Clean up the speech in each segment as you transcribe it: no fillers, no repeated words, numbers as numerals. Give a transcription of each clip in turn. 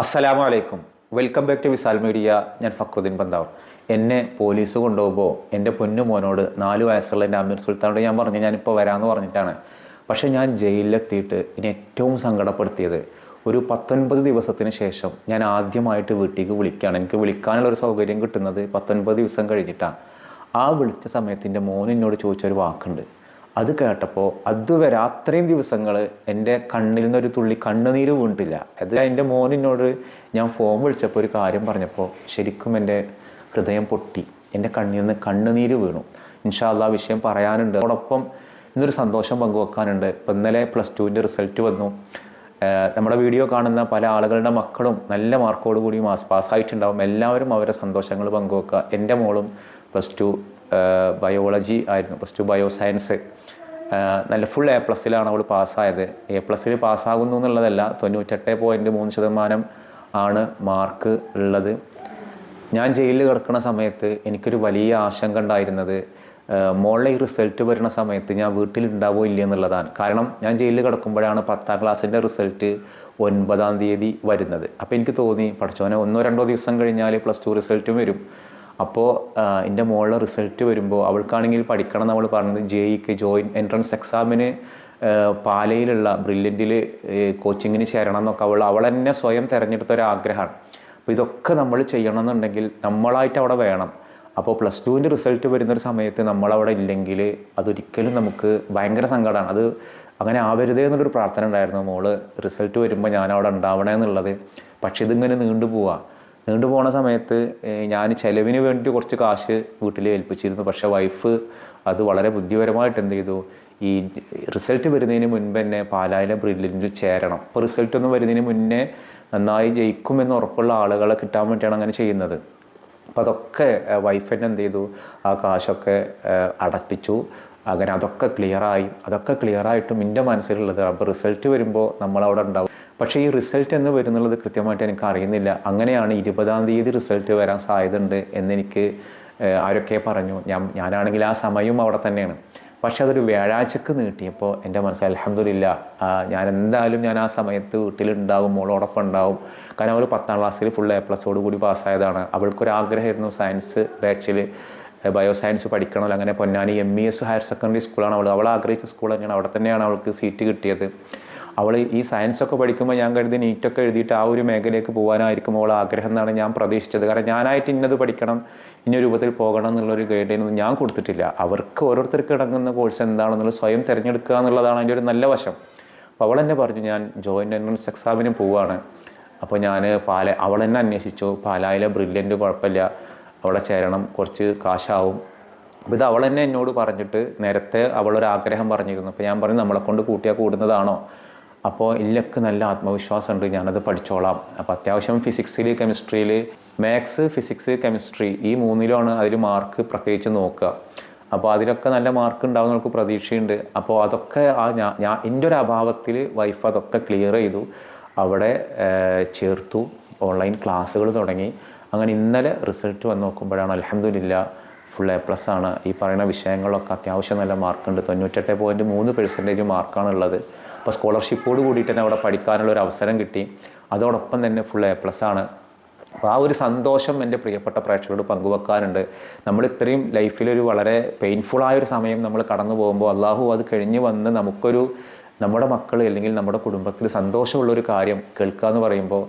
അസ്സലാമു അലൈക്കും. Welcome back to Visal media. ഞാൻ ഫക്രുദ്ദീൻ ബന്താവ്. എന്നെ പോലീസ് കൊണ്ടുപോകുമ്പോൾ എൻ്റെ പൊന്നു മോനോട് 4 വയസ്സുള്ള എൻ്റെ അമീർ സുൽത്താനോട് ഞാൻ പറഞ്ഞു ഞാനിപ്പോൾ വരാമെന്ന് പറഞ്ഞിട്ടാണ്. പക്ഷേ ഞാൻ ജയിലിലെത്തിയിട്ട് ഇനി ഏറ്റവും സങ്കടപ്പെടുത്തിയത് ഒരു 19 ദിവസത്തിന് ശേഷം ഞാൻ ആദ്യമായിട്ട് വീട്ടിലേക്ക് വിളിക്കുകയാണ്. എനിക്ക് വിളിക്കാനുള്ളൊരു സൗകര്യം കിട്ടുന്നത് 19 ദിവസം കഴിഞ്ഞിട്ടാണ്. ആ വിളിച്ച സമയത്ത് എൻ്റെ മോൻ എന്നോട് ചോദിച്ചൊരു വാക്കുണ്ട്. അത് കേട്ടപ്പോൾ അതുവരെ അത്രയും ദിവസങ്ങൾ എൻ്റെ കണ്ണിൽ നിന്നൊരു തുള്ളി കണ്ണുനീര് വീണിട്ടില്ല. അത് എൻ്റെ മോനിനോട് ഞാൻ ഫോൺ വിളിച്ചപ്പോൾ ഒരു കാര്യം പറഞ്ഞപ്പോൾ ശരിക്കും എൻ്റെ ഹൃദയം പൊട്ടി, എൻ്റെ കണ്ണിൽ നിന്ന് കണ്ണുനീര് വീണു. ഇൻഷാ അല്ലാഹ് വിഷയം പറയാനുണ്ട്. അതോടൊപ്പം ഇന്നൊരു സന്തോഷം പങ്കുവെക്കാനുണ്ട്. ഇപ്പം ഇന്നലെ +2 റിസൾട്ട് വന്നു. നമ്മുടെ വീഡിയോ കാണുന്ന പല ആളുകളുടെ മക്കളും നല്ല മാർക്കോട് കൂടി പാസ്സായിട്ടുണ്ടാവും. എല്ലാവരും അവരുടെ സന്തോഷങ്ങൾ പങ്കുവെക്കുക. എൻ്റെ മോളും +2 ബയോളജി ആയിരുന്നു, +2 ബയോ സയൻസ്. നല്ല ഫുൾ A+ അവൾ പാസ്സായത്. A+ പാസ്സാകുന്നു എന്നുള്ളതല്ല, 98.3% ആണ് മാർക്ക് ഉള്ളത്. ഞാൻ ജയിലിൽ കിടക്കുന്ന സമയത്ത് എനിക്കൊരു വലിയ ആശങ്ക ഉണ്ടായിരുന്നത് മോളുടെ ഈ റിസൾട്ട് വരുന്ന സമയത്ത് ഞാൻ വീട്ടിലുണ്ടാവോ ഇല്ല എന്നുള്ളതാണ്. കാരണം ഞാൻ ജയിലിൽ കിടക്കുമ്പോഴാണ് 10ാം ക്ലാസ്സിൻ്റെ റിസൾട്ട് 9-ാം തീയതി വരുന്നത്. അപ്പോൾ എനിക്ക് തോന്നി പഠിച്ചോനെ 1-2 ദിവസം കഴിഞ്ഞാൽ +2 റിസൾട്ടും വരും. അപ്പോൾ എൻ്റെ മോളുടെ റിസൾട്ട് വരുമ്പോൾ അവൾക്കാണെങ്കിൽ പഠിക്കണം എന്ന് അവൾ പറഞ്ഞത് JEE ജോയിൻറ്റ് എൻട്രൻസ് എക്സാമിന് പാലയിലുള്ള ബ്രില്യൻറ്റിൽ കോച്ചിങ്ങിന് ചേരണം എന്നൊക്കെ അവൾ തന്നെ സ്വയം തിരഞ്ഞെടുത്തൊരാഗ്രഹമാണ്. അപ്പോൾ ഇതൊക്കെ നമ്മൾ ചെയ്യണമെന്നുണ്ടെങ്കിൽ നമ്മളായിട്ട് അവിടെ വേണം. അപ്പോൾ +2ൻ്റെ റിസൾട്ട് വരുന്നൊരു സമയത്ത് നമ്മളവിടെ ഇല്ലെങ്കിൽ അതൊരിക്കലും നമുക്ക് ഭയങ്കര സങ്കടമാണ്. അത് അങ്ങനെ ആവരുതേ എന്നുള്ളൊരു പ്രാർത്ഥന ഉണ്ടായിരുന്നു. മോള് റിസൾട്ട് വരുമ്പോൾ ഞാൻ അവിടെ ഉണ്ടാവണേ എന്നുള്ളത്. പക്ഷേ ഇതിങ്ങനെ നീണ്ടു പോണ സമയത്ത് ഞാൻ ചിലവിന് വേണ്ടി കുറച്ച് കാശ് വീട്ടിൽ ഏൽപ്പിച്ചിരുന്നു. പക്ഷേ വൈഫ് അത് വളരെ ബുദ്ധിപരമായിട്ട് എന്ത് ചെയ്തു, ഈ റിസൾട്ട് വരുന്നതിന് മുൻപ് തന്നെ പാലായിലെ ബ്രില്യൻറ്റിൽ ചേരണം. അപ്പോൾ റിസൾട്ടൊന്നും വരുന്നതിന് മുന്നേ നന്നായി ജയിക്കുമെന്ന് ഉറപ്പുള്ള ആളുകളെ കിട്ടാൻ വേണ്ടിയാണ് അങ്ങനെ ചെയ്യുന്നത്. അപ്പോൾ അതൊക്കെ വൈഫ് തന്നെ എന്ത് ചെയ്തു, ആ കാശൊക്കെ അടപ്പിച്ചു. അങ്ങനെ അതൊക്കെ ക്ലിയറായിട്ടും എൻ്റെ മനസ്സിലുള്ളത് അപ്പോൾ റിസൾട്ട് വരുമ്പോൾ നമ്മളവിടെ ഉണ്ടാവും. പക്ഷേ ഈ റിസൾട്ട് എന്ന് വരുന്നുള്ളത് കൃത്യമായിട്ട് എനിക്ക് അറിയുന്നില്ല. അങ്ങനെയാണ് 20-ാം തീയതി റിസൾട്ട് വരാൻ സാധ്യതയുണ്ട് എന്നെനിക്ക് ആരൊക്കെ പറഞ്ഞു. ഞാനാണെങ്കിൽ ആ സമയവും അവിടെ തന്നെയാണ്. പക്ഷേ അതൊരു വ്യാഴാഴ്ചക്ക് നീട്ടിയപ്പോൾ എൻ്റെ മനസ്സിൽ അൽഹംദുലില്ലാഹ് ഞാൻ ആ സമയത്ത് വീട്ടിലുണ്ടാവും, മോളോടൊപ്പം ഉണ്ടാവും. കാരണം അവൾ 10ാം ക്ലാസ്സിൽ ഫുൾ A+ കൂടി പാസ്സായതാണ്. അവൾക്കൊരാഗ്രഹമായിരുന്നു സയൻസ് ബാച്ചിൽ ബയോ സയൻസ് പഠിക്കണമല്ലോ. അങ്ങനെ പൊന്നാനി MES ഹയർ സെക്കൻഡറി സ്കൂളാണ് അവൾ ആഗ്രഹിച്ച സ്കൂൾ തന്നെയാണ്. അവിടെ തന്നെയാണ് അവൾക്ക് സീറ്റ് കിട്ടിയത്. അവൾ ഈ സയൻസൊക്കെ പഠിക്കുമ്പോൾ ഞാൻ കരുതി നീറ്റൊക്കെ എഴുതിയിട്ട് ആ ഒരു മേഖലയിലേക്ക് പോകാനായിരിക്കും അവൾ ആഗ്രഹം എന്നാണ് ഞാൻ പ്രതീക്ഷിച്ചത്. കാരണം ഞാനായിട്ട് ഇന്നത് പഠിക്കണം, ഇന്ന രൂപത്തിൽ പോകണം എന്നുള്ളൊരു ഗൈഡൊന്നും ഞാൻ കൊടുത്തിട്ടില്ല. അവർക്ക് ഓരോരുത്തർക്ക് ഇടങ്ങുന്ന കോഴ്സ് എന്താണെന്നുള്ളത് സ്വയം തിരഞ്ഞെടുക്കുക എന്നുള്ളതാണ് അതിൻ്റെ ഒരു നല്ല വശം. അപ്പോൾ അവൾ തന്നെ പറഞ്ഞു ഞാൻ ജോയിൻറ്റ് എൻട്രൻസ് എക്സാമിന് പോവുകയാണ്. അപ്പോൾ ഞാൻ അവൾ തന്നെ അന്വേഷിച്ചു, പാലായിലെ ബ്രില്യൻറ്റ് കുഴപ്പമില്ല, അവിടെ ചേരണം, കുറച്ച് കാശാവും. അപ്പോൾ ഇത് അവൾ തന്നെ എന്നോട് പറഞ്ഞിട്ട് നേരത്തെ അവളൊരാഗ്രഹം പറഞ്ഞിരുന്നു. അപ്പോൾ ഞാൻ പറഞ്ഞു നമ്മളെ കൊണ്ട് കൂട്ടിയാൽ കൂടുന്നതാണോ? അപ്പോൾ ഇല്ലക്ക് നല്ല ആത്മവിശ്വാസമുണ്ട്, ഞാനത് പഠിച്ചോളാം. അപ്പോൾ അത്യാവശ്യം ഫിസിക്സിൽ, കെമിസ്ട്രിയിൽ, മാത്സ്, ഫിസിക്സ്, കെമിസ്ട്രി ഈ 3ലാണ് അതിൽ മാർക്ക് പ്രത്യേകിച്ച് നോക്കുക. അപ്പോൾ അതിലൊക്കെ നല്ല മാർക്ക് ഉണ്ടാവും നമുക്ക് പ്രതീക്ഷയുണ്ട്. അപ്പോൾ അതൊക്കെ എൻ്റെ ഒരു അഭാവത്തിൽ വൈഫ് അതൊക്കെ ക്ലിയർ ചെയ്തു, അവിടെ ചേർത്തു. ഓൺലൈൻ ക്ലാസ്സുകൾ തുടങ്ങി. അങ്ങനെ ഇന്നലെ റിസൾട്ട് വന്ന് നോക്കുമ്പോഴാണ് അൽഹംദുലില്ലാഹ് ഫുൾ A+ ആണ്. ഈ പറയുന്ന വിഷയങ്ങളൊക്കെ അത്യാവശ്യം നല്ല മാർക്കുണ്ട്. 98.3% മാർക്കാണുള്ളത്. അപ്പോൾ സ്കോളർഷിപ്പോട് കൂടിയിട്ട് തന്നെ അവിടെ പഠിക്കാനുള്ളൊരു അവസരം കിട്ടി. അതോടൊപ്പം തന്നെ ഫുൾ A+ ആണ്. അപ്പോൾ ആ ഒരു സന്തോഷം എൻ്റെ പ്രിയപ്പെട്ട പ്രേക്ഷകരോട് പങ്കുവെക്കാനുണ്ട്. നമ്മൾ ഇത്രയും ലൈഫിലൊരു വളരെ പെയിൻഫുള്ളായൊരു സമയം നമ്മൾ കടന്നു പോകുമ്പോൾ അള്ളാഹു അത് കഴിഞ്ഞ് വന്ന് നമ്മുടെ മക്കൾ അല്ലെങ്കിൽ നമ്മുടെ കുടുംബത്തിൽ സന്തോഷമുള്ളൊരു കാര്യം കേൾക്കുക എന്ന് പറയുമ്പോൾ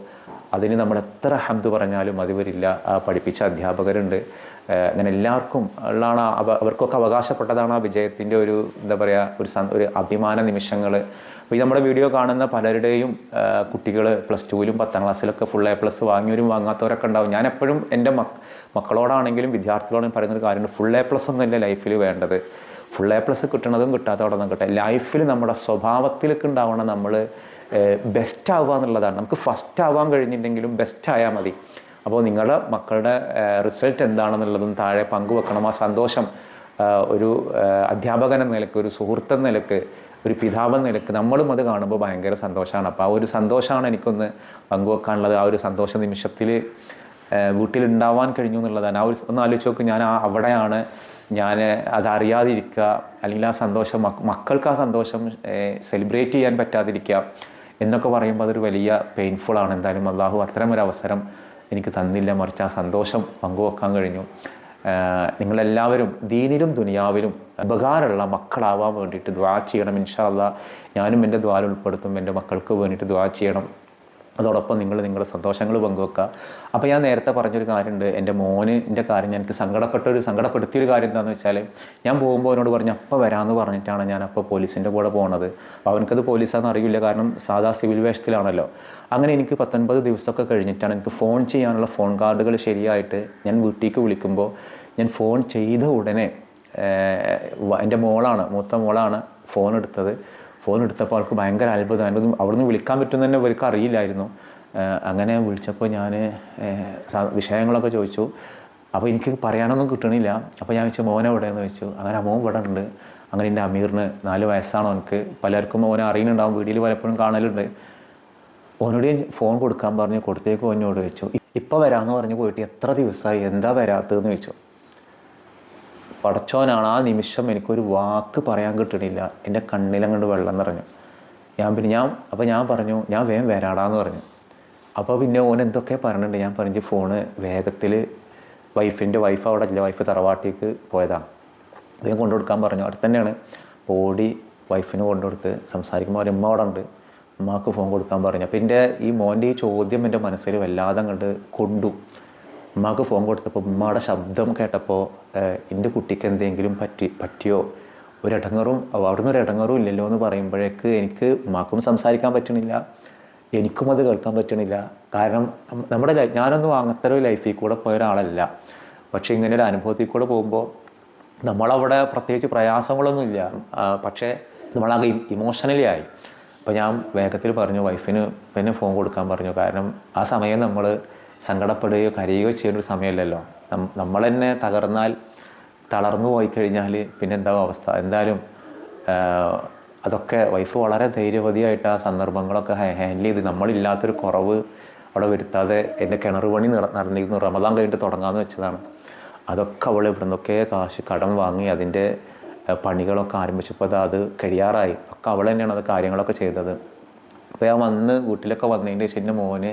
അതിന് നമ്മൾ എത്ര ഹംദ് പറഞ്ഞാലും മതി വരില്ല. പഠിപ്പിച്ച അധ്യാപകരുണ്ട്, അങ്ങനെ എല്ലാവർക്കും ഉള്ളതാണ്, അവർക്കൊക്കെ അവകാശപ്പെട്ടതാണ് ആ വിജയത്തിൻ്റെ ഒരു എന്താ പറയുക ഒരു അഭിമാന നിമിഷങ്ങൾ. അപ്പോൾ ഈ നമ്മുടെ വീഡിയോ കാണുന്ന പലരുടെയും കുട്ടികൾ +2ലും 10ാം ക്ലാസ്സിലൊക്കെ ഫുൾ A+ വാങ്ങിയവരും വാങ്ങാത്തവരൊക്കെ ഉണ്ടാവും. ഞാൻ എപ്പോഴും എൻ്റെ മക്കളോടാണെങ്കിലും വിദ്യാർത്ഥികളോടും പറയുന്നൊരു കാര്യമുണ്ട്, ഫുൾ A+ ഒന്നുമല്ല ലൈഫിൽ വേണ്ടത്. ഫുൾ A+ കിട്ടണതും കിട്ടാത്തവിടൊന്നും കിട്ടെ, ലൈഫിൽ നമ്മുടെ സ്വഭാവത്തിലേക്ക് ഉണ്ടാവണം നമ്മൾ ബെസ്റ്റ് ആവുക എന്നുള്ളതാണ്. നമുക്ക് ഫസ്റ്റ് ആവാൻ കഴിഞ്ഞിട്ടുണ്ടെങ്കിലും ബെസ്റ്റ് ആയാൽ മതി. അപ്പോൾ നിങ്ങളുടെ മക്കളുടെ റിസൾട്ട് എന്താണെന്നുള്ളതും താഴെ പങ്കുവെക്കണം. ആ സന്തോഷം ഒരു അധ്യാപകൻ എന്ന നിലക്ക്, ഒരു സുഹൃത്ത് എന്ന നിലക്ക്, ഒരു പിതാവെന്ന നിലക്ക് നമ്മളും അത് കാണുമ്പോൾ ഭയങ്കര സന്തോഷമാണ്. അപ്പോൾ ആ ഒരു സന്തോഷമാണ് എനിക്കൊന്ന് പങ്കുവെക്കാനുള്ളത്. ആ ഒരു സന്തോഷ നിമിഷത്തിൽ വീട്ടിലുണ്ടാവാൻ കഴിഞ്ഞു എന്നുള്ളതാണ്. ആ ഒരു ഒന്ന് ആലോചിച്ച് നോക്ക്, ഞാൻ അവിടെയാണ്, ഞാൻ അതറിയാതിരിക്കുക, അല്ലെങ്കിൽ ആ സന്തോഷം മക്കൾക്ക് ആ സന്തോഷം സെലിബ്രേറ്റ് ചെയ്യാൻ പറ്റാതിരിക്കുക എന്നൊക്കെ പറയുമ്പോൾ അതൊരു വലിയ പെയിൻഫുള്ളാണ്. എന്തായാലും അള്ളാഹു അത്തരമൊരു അവസരം എനിക്ക് തന്നില്ല, മറിച്ച് ആ സന്തോഷം പങ്കുവെക്കാൻ കഴിഞ്ഞു. നിങ്ങളെല്ലാവരും ദീനിലും ദുനിയാവിലും ഉപകാരമുള്ള മക്കളാവാൻ വേണ്ടിയിട്ട് ദുആ ചെയ്യണം. ഇൻഷാ അല്ലാഹ് ഞാനും എൻ്റെ ദുആയിൽ ഉൾപ്പെടുത്തും. എൻ്റെ മക്കൾക്ക് വേണ്ടിയിട്ട് ദുആ ചെയ്യണം. അതോടൊപ്പം നിങ്ങളുടെ സന്തോഷങ്ങൾ പങ്കുവെക്കുക. അപ്പോൾ ഞാൻ നേരത്തെ പറഞ്ഞൊരു കാര്യമുണ്ട്, എൻ്റെ മോനിൻ്റെ കാര്യം എനിക്ക് സങ്കടപ്പെടുത്തിയൊരു കാര്യം എന്താണെന്ന് വെച്ചാൽ, ഞാൻ പോകുമ്പോൾ അവനോട് പറഞ്ഞു അപ്പോൾ വരാമെന്ന് പറഞ്ഞിട്ടാണ് ഞാൻ അപ്പോൾ പോലീസിൻ്റെ കൂടെ പോകുന്നത്. അപ്പോൾ അവനക്കത് പോലീസാണെന്ന് അറിയില്ല, കാരണം സാധാ സിവിൽ വേഷത്തിലാണല്ലോ. അങ്ങനെ എനിക്ക് 19 ദിവസമൊക്കെ കഴിഞ്ഞിട്ടാണ് എനിക്ക് ഫോൺ ചെയ്യാനുള്ള ഫോൺ കാർഡുകൾ ശരിയായിട്ട് ഞാൻ വീട്ടിലേക്ക് വിളിക്കുമ്പോൾ, ഞാൻ ഫോൺ ചെയ്ത ഉടനെ എൻ്റെ മൂത്ത മോളാണ് ഫോൺ എടുത്തപ്പോൾ അവൾക്ക് ഭയങ്കര അത്ഭുതം. അവിടുന്ന് വിളിക്കാൻ പറ്റുമെന്ന് തന്നെ അവർക്ക് അറിയില്ലായിരുന്നു. അങ്ങനെ വിളിച്ചപ്പോൾ ഞാൻ വിഷയങ്ങളൊക്കെ ചോദിച്ചു. അപ്പോൾ എനിക്ക് പറയാനൊന്നും കിട്ടണില്ല. അപ്പോൾ ഞാൻ ചോദിച്ചു മോനെ എവിടെയെന്ന് ചോദിച്ചു. അങ്ങനെ മോൻ ഇവിടെ ഉണ്ട്. അങ്ങനെ എൻ്റെ അമീറിന് 4 വയസ്സാണ്. അവനക്ക് പലർക്കും മോനെ അറിയുന്നുണ്ടാവും, വീഡിയോയിൽ പലപ്പോഴും കാണലുണ്ട്. ഓനോട് ഫോൺ കൊടുക്കാൻ പറഞ്ഞ് കൊടുത്തേക്ക് ഓനോട് ചോദിച്ചു, ഇപ്പോൾ വരാമെന്ന് പറഞ്ഞ് പോയിട്ട് എത്ര ദിവസമായി, എന്താ വരാത്തതെന്ന് ചോദിച്ചു. പടച്ചോനാണ്, ആ നിമിഷം എനിക്കൊരു വാക്ക് പറയാൻ കിട്ടണില്ല. എൻ്റെ കണ്ണിലങ്ങോട്ട് വെള്ളം നിറഞ്ഞു. അപ്പോൾ ഞാൻ പറഞ്ഞു ഞാൻ വേഗം വരാടാന്ന് പറഞ്ഞു. അപ്പോൾ പിന്നെ ഓൻ എന്തൊക്കെ പറഞ്ഞിട്ടുണ്ട്. ഞാൻ പറഞ്ഞു ഫോണ് വേഗത്തിൽ വൈഫ് അവിടെ ഇല്ല, വൈഫ് തറവാട്ടിലേക്ക് പോയതാണ്, വേഗം കൊണ്ടുകൊടുക്കാൻ പറഞ്ഞു. അവിടെ തന്നെയാണ്. ഓടി വൈഫിന് കൊണ്ടുകൊടുത്ത് സംസാരിക്കുമ്പോൾ അവർ ഉമ്മ അവിടെ ഉണ്ട്, ഉമ്മാക്ക് ഫോൺ കൊടുക്കാൻ പറഞ്ഞു. അപ്പോൾ ഈ മോൻ്റെ ഈ ചോദ്യം എൻ്റെ മനസ്സിൽ വല്ലാതെ അങ്ങോട്ട് കൊണ്ടു. ഉമ്മാക്ക് ഫോൺ കൊടുത്തപ്പോൾ ഉമ്മയുടെ ശബ്ദം കേട്ടപ്പോൾ എൻ്റെ കുട്ടിക്ക് എന്തെങ്കിലും പറ്റിയോ, അവിടുന്ന് ഒരു ഇടങ്ങറും ഇല്ലല്ലോ എന്ന് പറയുമ്പോഴേക്ക് എനിക്ക് ഉമ്മാക്കും സംസാരിക്കാൻ പറ്റണില്ല, എനിക്കും അത് കേൾക്കാൻ പറ്റണില്ല. കാരണം ഞാനൊന്നും അങ്ങനത്തെ ലൈഫിൽ കൂടെ പോയ ഒരാളല്ല. പക്ഷേ ഇങ്ങനെ ഒരു അനുഭവത്തിൽ കൂടെ പോകുമ്പോൾ നമ്മളവിടെ പ്രത്യേകിച്ച് പ്രയാസങ്ങളൊന്നുമില്ല, പക്ഷേ നമ്മളാകെ ഇമോഷണലി ആയി. അപ്പോൾ ഞാൻ വേഗത്തിൽ പറഞ്ഞു വൈഫിന് പിന്നെ ഫോൺ കൊടുക്കാൻ പറഞ്ഞു. കാരണം ആ സമയം നമ്മൾ സങ്കടപ്പെടുകയോ കരയുകയോ ചെയ്യുന്ന ഒരു സമയമല്ലല്ലോ. നമ്മൾ തന്നെ തളർന്നു പോയി കഴിഞ്ഞാൽ പിന്നെ എന്താവും അവസ്ഥ. എന്തായാലും അതൊക്കെ വൈഫ് വളരെ ധൈര്യവതിയായിട്ട് ആ സന്ദർഭങ്ങളൊക്കെ ഹാൻഡിൽ ചെയ്ത് നമ്മളില്ലാത്തൊരു കുറവ് അവിടെ വരുത്താതെ എൻ്റെ കിണർ പണി നടന്നിരുന്നു. റമദാൻ കഴിഞ്ഞിട്ട് തുടങ്ങാമെന്ന് വെച്ചതാണ്. അതൊക്കെ അവൾ ഇവിടെ നിന്നൊക്കെ കാശ് കടം വാങ്ങി അതിൻ്റെ പണികളൊക്കെ ആരംഭിച്ചപ്പോൾ അത് കഴിയാറായി. ഒക്കെ അവൾ തന്നെയാണ് അത് കാര്യങ്ങളൊക്കെ ചെയ്തത്. അപ്പോൾ ഞാൻ വീട്ടിലൊക്കെ വന്നതിൻ്റെ ശേഷം എൻ്റെ മോന്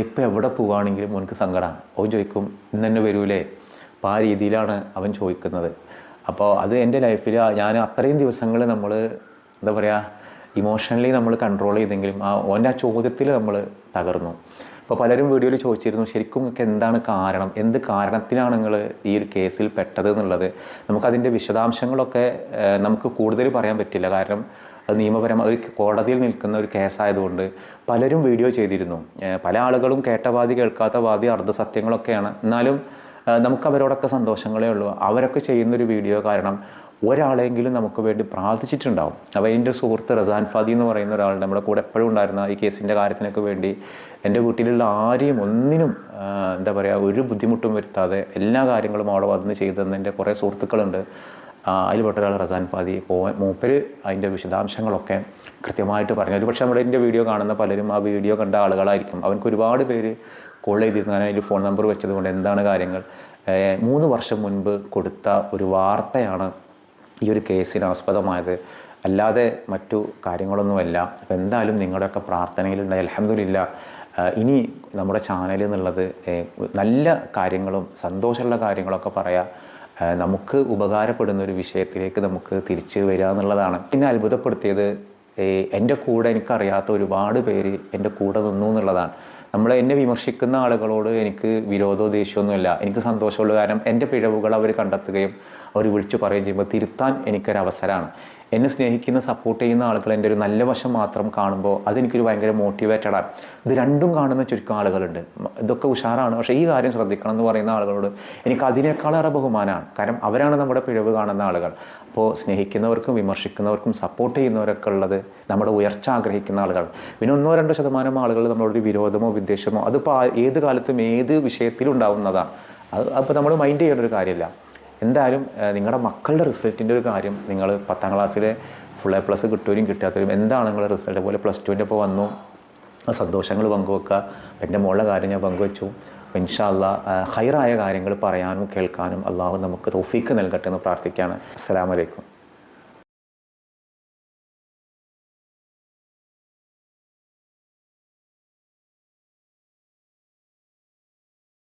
ഇപ്പോൾ എവിടെ പോവുകയാണെങ്കിലും മോനക്ക് സങ്കടമാണ്. അവൻ ചോദിക്കും ഇന്ന് തന്നെ വരൂലേ. അപ്പോൾ ആ രീതിയിലാണ് അവൻ ചോദിക്കുന്നത്. അപ്പോൾ അത് എൻ്റെ ലൈഫിൽ ഞാൻ അത്രയും ദിവസങ്ങൾ നമ്മൾ എന്താ പറയുക ഇമോഷണലി നമ്മൾ കൺട്രോൾ ചെയ്തെങ്കിലും ഓൻ്റെ ആ ചോദ്യത്തിൽ നമ്മൾ തകർന്നു. അപ്പോൾ പലരും വീഡിയോയിൽ ചോദിച്ചിരുന്നു ശരിക്കും നിങ്ങൾക്ക് എന്താണ് കാരണം, എന്ത് കാരണത്തിലാണ് നിങ്ങൾ ഈ ഒരു കേസിൽ പെട്ടത് എന്നുള്ളത്. നമുക്കതിൻ്റെ വിശദാംശങ്ങളൊക്കെ നമുക്ക് കൂടുതൽ പറയാൻ പറ്റില്ല, കാരണം അത് നിയമപരമായ ഒരു കോടതിയിൽ നിൽക്കുന്ന ഒരു കേസായതുകൊണ്ട്. പലരും വീഡിയോ ചെയ്തിരുന്നു, പല ആളുകളും കേട്ട വാദി കേൾക്കാത്ത വാദി അർദ്ധസത്യങ്ങളൊക്കെയാണ്. എന്നാലും നമുക്ക് അവരോടൊക്കെ സന്തോഷങ്ങളേ ഉള്ളൂ. അവരൊക്കെ ചെയ്യുന്നൊരു വീഡിയോ കാരണം ഒരാളെങ്കിലും നമുക്ക് വേണ്ടി പ്രാർത്ഥിച്ചിട്ടുണ്ടാവും. അപ്പോൾ എൻ്റെ സുഹൃത്ത് റസാൻ ഫാദി എന്ന് പറയുന്ന ഒരാൾ നമ്മുടെ കൂടെ എപ്പോഴും ഉണ്ടായിരുന്ന ഈ കേസിൻ്റെ കാര്യത്തിനൊക്കെ വേണ്ടി എൻ്റെ വീട്ടിലുള്ള ആരെയും ഒന്നിനും എന്താ പറയുക ഒരു ബുദ്ധിമുട്ടും വരുത്താതെ എല്ലാ കാര്യങ്ങളും അവിടെ വന്ന് ചെയ്തെന്ന് എൻ്റെ കുറേ സുഹൃത്തുക്കളുണ്ട്. അതിൽപ്പെട്ട ഒരാൾ റസാൻ ഫാദി. മൂപ്പര് അതിൻ്റെ വിശദാംശങ്ങളൊക്കെ കൃത്യമായിട്ട് പറഞ്ഞു. ഒരുപക്ഷെ നമ്മുടെ എൻ്റെ വീഡിയോ കാണുന്ന പലരും ആ വീഡിയോ കണ്ട ആളുകളായിരിക്കും. അവർക്ക് ഒരുപാട് പേര് കോൾ ചെയ്തിരുന്നു. ഞാൻ അതിൽ ഫോൺ നമ്പർ വെച്ചതുകൊണ്ട് എന്താണ് കാര്യങ്ങൾ. 3 വർഷം മുൻപ് കൊടുത്ത ഒരു വാർത്തയാണ് ഈ ഒരു കേസിന് ആസ്പദമായത്, അല്ലാതെ മറ്റു കാര്യങ്ങളൊന്നുമല്ല. അപ്പോൾ എന്തായാലും നിങ്ങളുടെയൊക്കെ പ്രാർത്ഥനയിലുണ്ടായി. അൽഹംദുലില്ലാ ഇനി നമ്മുടെ ചാനൽ എന്നുള്ളത് നല്ല കാര്യങ്ങളും സന്തോഷമുള്ള കാര്യങ്ങളൊക്കെ പറയാം, നമുക്ക് ഉപകാരപ്പെടുന്ന ഒരു വിഷയത്തിലേക്ക് നമുക്ക് തിരിച്ചു വരിക എന്നുള്ളതാണ്. പിന്നെ അത്ഭുതപ്പെടുത്തിയത് എൻ്റെ കൂടെ എനിക്കറിയാത്ത ഒരുപാട് പേര് എൻ്റെ കൂടെ നിന്നു എന്നുള്ളതാണ്. എന്നെ വിമർശിക്കുന്ന ആളുകളോട് എനിക്ക് വിരോധമോ ദേഷ്യമൊന്നുമില്ല, എനിക്ക് സന്തോഷമുള്ള. കാരണം എൻ്റെ പിഴവുകൾ അവർ കണ്ടെത്തുകയും അവർ വിളിച്ചു പറയുകയും ചെയ്യുമ്പോൾ തിരുത്താൻ എനിക്കൊരവസരമാണ്. എന്നെ സ്നേഹിക്കുന്ന സപ്പോർട്ട് ചെയ്യുന്ന ആളുകൾ എൻ്റെ ഒരു നല്ല വശം മാത്രം കാണുമ്പോൾ അതെനിക്കൊരു ഭയങ്കര മോട്ടിവേറ്റഡാണ്. ഇത് രണ്ടും കാണുന്ന ചുരുക്കം ആളുകളുണ്ട്. ഇതൊക്കെ ഉഷാറാണ്, പക്ഷേ ഈ കാര്യം ശ്രദ്ധിക്കണം എന്ന് പറയുന്ന ആളുകളോട് എനിക്ക് അതിനേക്കാളേറെ ബഹുമാനമാണ്. കാരണം അവരാണ് നമ്മുടെ പിഴവ് കാണുന്ന ആളുകൾ. അപ്പോൾ സ്നേഹിക്കുന്നവർക്കും വിമർശിക്കുന്നവർക്കും സപ്പോർട്ട് ചെയ്യുന്നവരൊക്കെ ഉള്ളത് നമ്മുടെ ഉയർച്ച ആഗ്രഹിക്കുന്ന ആളുകൾ. പിന്നെ 1-2% ആളുകൾ നമ്മളോടൊരു വിരോധമോ വിദ്വേഷമോ അതിപ്പോൾ ഏത് കാലത്തും ഏത് വിഷയത്തിലും ഉണ്ടാവുന്നതാണ്. അപ്പോൾ നമ്മൾ മൈൻഡ് ചെയ്യേണ്ട ഒരു കാര്യമില്ല. എന്തായാലും നിങ്ങളുടെ മക്കളുടെ റിസൾട്ടിൻ്റെ ഒരു കാര്യം, നിങ്ങൾ 10ാം ക്ലാസ്സിലെ ഫുൾ A+ കിട്ടുകയും കിട്ടാത്തവരും എന്താണ് നിങ്ങളുടെ റിസൾട്ട്. അതുപോലെ +2ൻ്റെ ഇപ്പോൾ വന്നു, സന്തോഷങ്ങൾ പങ്കുവെക്കുക. എൻ്റെ മോളുടെ കാര്യം ഞാൻ പങ്കുവെച്ചു. ഇൻഷാ അല്ലാഹ് ഹൈറായ കാര്യങ്ങൾ പറയാനും കേൾക്കാനും അള്ളാഹു നമുക്ക് തൗഫീക്ക് നൽകട്ടെ എന്ന് പ്രാർത്ഥിക്കുകയാണ്. അസ്സലാമു അലൈക്കും.